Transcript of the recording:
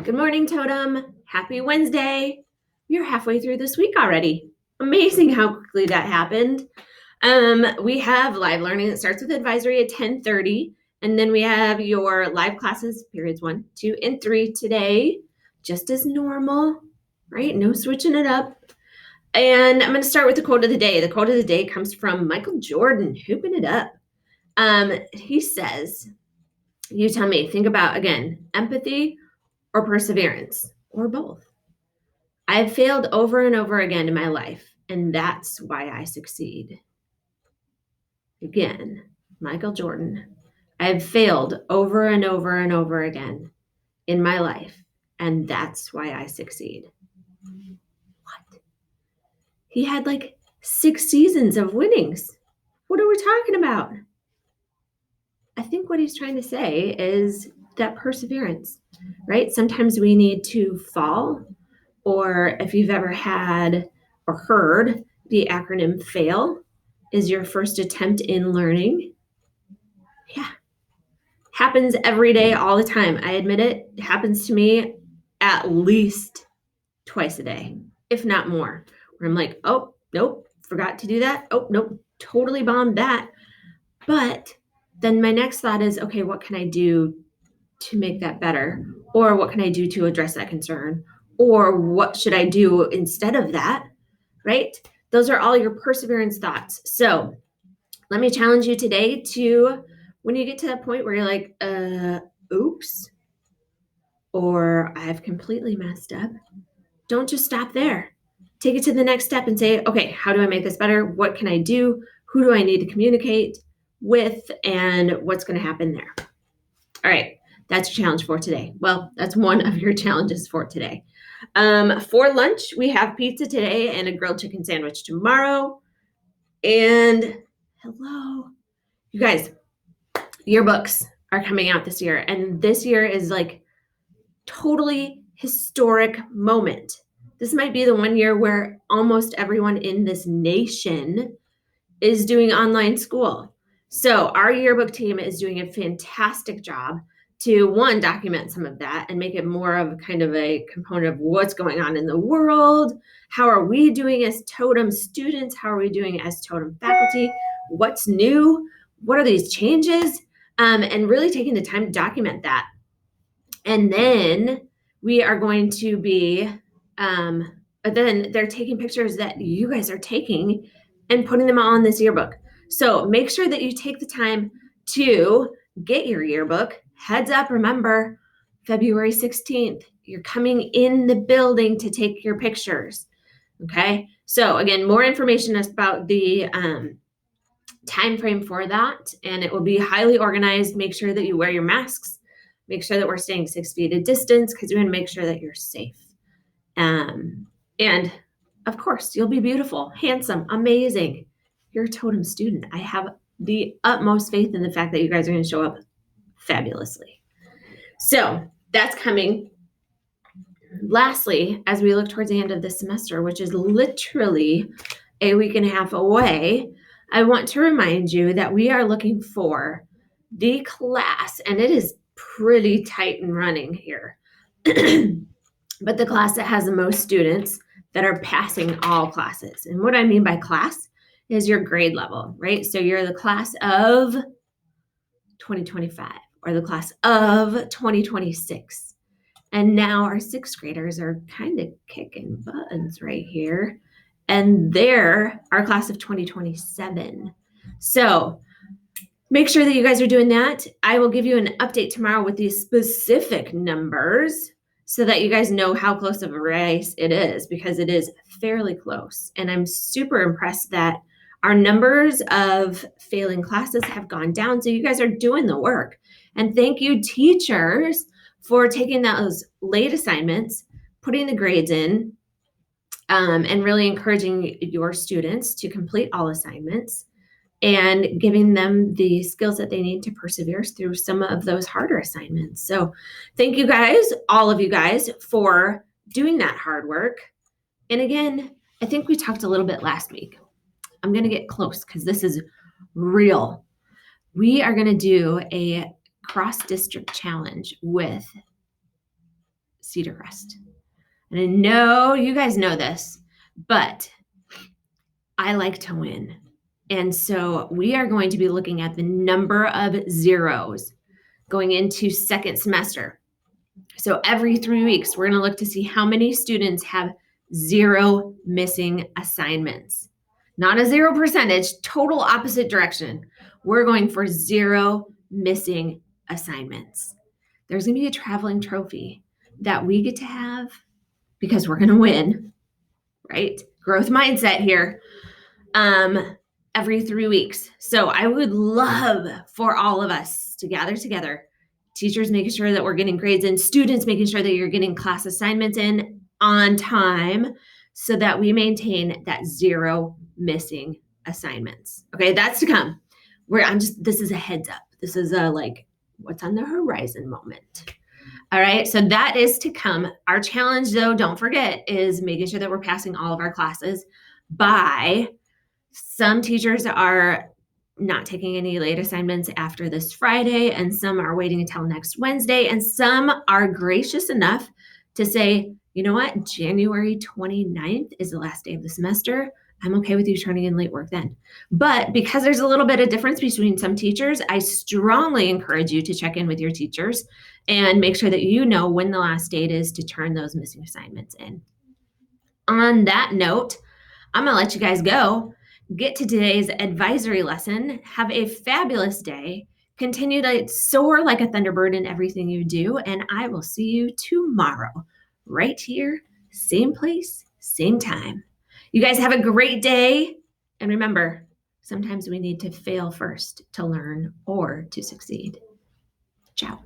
Good morning, Totem. Happy Wednesday. You're halfway through this week already. Amazing how quickly that happened. We have live learning that starts with advisory at 10:30, and then we have your live classes, periods 1, 2, and 3 today, just as normal, right? No switching it up. And I'm going to start with the quote of the day. The quote of the day comes from Michael Jordan, hooping it up. He says, you tell me, think about, again, empathy or perseverance, or both. I've failed over and over again in my life, and that's why I succeed. Again, Michael Jordan. I've failed over and over and over again in my life, and that's why I succeed. What? He had like 6 seasons of winnings. What are we talking about? I think what he's trying to say is that perseverance, right? Sometimes we need to fall, or if you've ever had or heard the acronym FAIL is your first attempt in learning. Yeah. Happens every day, all the time. I admit it. It happens to me at least twice a day, if not more, where I'm like, oh, nope, forgot to do that. Oh, nope, totally bombed that. But then my next thought is, okay, what can I do to make that better? Or what can I do to address that concern? Or what should I do instead of that? Right? Those are all your perseverance thoughts. So let me challenge you today to, when you get to that point where you're like, oops, or I've completely messed up, don't just stop there. Take it to the next step and say, okay, how do I make this better? What can I do? Who do I need to communicate with? And what's going to happen there? All right. That's your challenge for today. Well, that's one of your challenges for today. For lunch, we have pizza today and a grilled chicken sandwich tomorrow. And hello, you guys, yearbooks are coming out this year. And this year is like totally historic moment. This might be the one year where almost everyone in this nation is doing online school. So our yearbook team is doing a fantastic job to, one, document some of that and make it more of kind of a component of what's going on in the world. How are we doing as Totem students? How are we doing as Totem faculty? What's new? What are these changes? And really taking the time to document that. And then we are going to be, then they're taking pictures that you guys are taking and putting them all in this yearbook. So make sure that you take the time to get your yearbook. Heads up, remember, February 16th, you're coming in the building to take your pictures. Okay. So again, more information about the time frame for that, and it will be highly organized. Make sure that you wear your masks. Make sure that we're staying 6 feet of distance because we want to make sure that you're safe. And of course, you'll be beautiful, handsome, amazing. You're a Totem student. I have the utmost faith in the fact that you guys are going to show up fabulously. So that's coming. Lastly, as we look towards the end of this semester, which is literally a week and a half away, I want to remind you that we are looking for the class, and it is pretty tight and running here, but the class that has the most students that are passing all classes. And what I mean by class is your grade level, right? So you're the class of 2025 or the class of 2026. And now our 6th graders are kind of kicking buttons right here. And they're our class of 2027. So make sure that you guys are doing that. I will give you an update tomorrow with these specific numbers so that you guys know how close of a race it is, because it is fairly close. And I'm super impressed that our numbers of failing classes have gone down. So you guys are doing the work. And thank you, teachers, for taking those late assignments, putting the grades in, and really encouraging your students to complete all assignments and giving them the skills that they need to persevere through some of those harder assignments. So thank you guys, all of you guys, for doing that hard work. And again, I think we talked a little bit last week. I'm going to get close because this is real. We are going to do a cross-district challenge with Cedar Crest. And I know you guys know this, but I like to win. And so we are going to be looking at the number of zeros going into second semester. So every 3 weeks, we're going to look to see how many students have 0 missing assignments. Not a 0 percentage, total opposite direction. We're going for 0 missing assignments. There's going to be a traveling trophy that we get to have because we're going to win, right? Growth mindset here. Every 3 weeks. So I would love for all of us to gather together, teachers making sure that we're getting grades in, students making sure that you're getting class assignments in on time so that we maintain that 0 missing assignments. Okay, that's to come. This is a heads up. This is a what's on the horizon moment. All right, so that is to come. Our challenge, though, don't forget, is making sure that we're passing all of our classes by some teachers are not taking any late assignments after this Friday, and some are waiting until next Wednesday, and some are gracious enough to say, you know what, January 29th is the last day of the semester. I'm okay with you turning in late work then. But because there's a little bit of difference between some teachers, I strongly encourage you to check in with your teachers and make sure that you know when the last date is to turn those missing assignments in. On that note, I'm going to let you guys go. Get to today's advisory lesson. Have a fabulous day. Continue to soar like a thunderbird in everything you do. And I will see you tomorrow, right here, same place, same time. You guys have a great day. And remember, sometimes we need to fail first to learn or to succeed. Ciao.